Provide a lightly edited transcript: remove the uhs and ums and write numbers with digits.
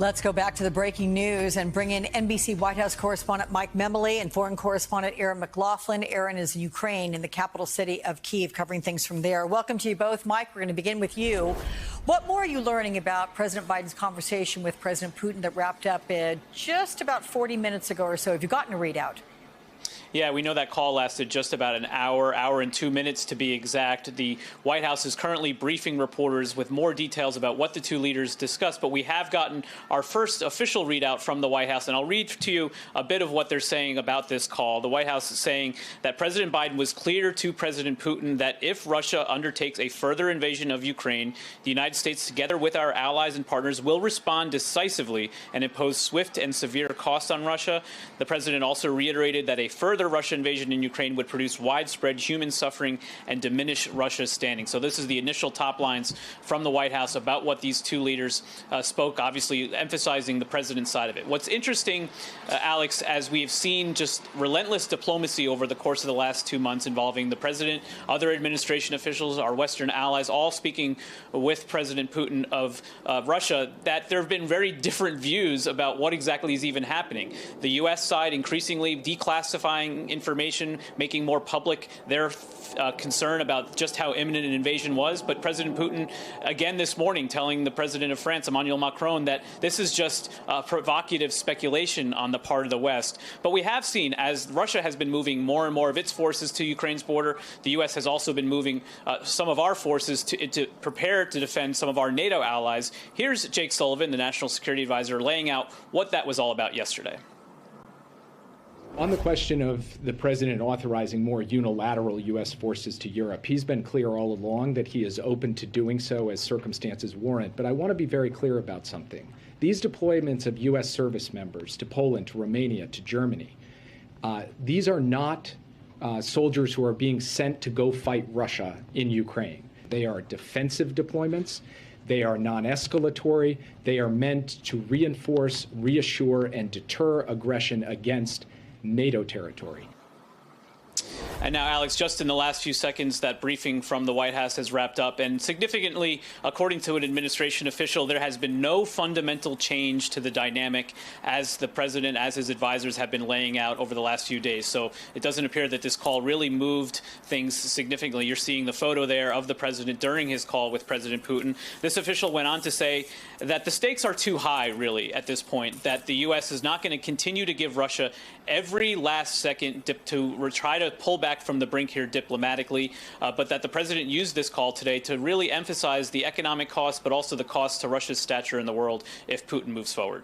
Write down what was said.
Let's go back to the breaking news and bring in NBC White House correspondent Mike Memoli and foreign correspondent Aaron McLaughlin. Aaron is in Ukraine, in the capital city of Kyiv, covering things from there. Welcome to you both. Mike, we're going to begin with you. What more are you learning about President Biden's conversation with President Putin that wrapped up just about 40 minutes ago or so? Have you gotten a readout? Yeah, we know that call lasted just about an hour and 2 minutes to be exact. The White House is currently briefing reporters with more details about what the two leaders discussed, but we have gotten our first official readout from the White House, and I'll read to you a bit of what they're saying about this call. The White House is saying that President Biden was clear to President Putin that if Russia undertakes a further invasion of Ukraine, the United States, together with our allies and partners, will respond decisively and impose swift and severe costs on Russia. The president also reiterated that a further Russian invasion in Ukraine would produce widespread human suffering and diminish Russia's standing. So this is the initial top lines from the White House about what these two leaders spoke, obviously emphasizing the president's side of it. What's interesting, Alex, as we've seen just relentless diplomacy over the course of the last 2 months involving the president, other administration officials, our Western allies, all speaking with President Putin of Russia, that there have been very different views about what exactly is even happening. The U.S. side increasingly declassifying information, making more public their concern about just how imminent an invasion was. But President Putin, again this morning, telling the president of France, Emmanuel Macron, that this is just provocative speculation on the part of the West. But we have seen, as Russia has been moving more and more of its forces to Ukraine's border, the U.S. has also been moving some of our forces to prepare to defend some of our NATO allies. Here's Jake Sullivan, the National Security Advisor, laying out what that was all about yesterday. On the question of the president authorizing more unilateral U.S. forces to Europe, he's been clear all along that he is open to doing so as circumstances warrant. But I want to be very clear about something. These deployments of U.S. service members to Poland, to Romania, to Germany, these are not soldiers who are being sent to go fight Russia in Ukraine. They are defensive deployments. They are non-escalatory. They are meant to reinforce, reassure, and deter aggression against NATO territory. And now, Alex, just in the last few seconds, that briefing from the White House has wrapped up. And significantly, according to an administration official, there has been no fundamental change to the dynamic as the president, as his advisors have been laying out over the last few days. So it doesn't appear that this call really moved things significantly. You're seeing the photo there of the president during his call with President Putin. This official went on to say that the stakes are too high, really, at this point, that the U.S. is not going to continue to give Russia every last second to try to pull back from the brink here diplomatically, but that the president used this call today to really emphasize the economic cost, but also the cost to Russia's stature in the world if Putin moves forward.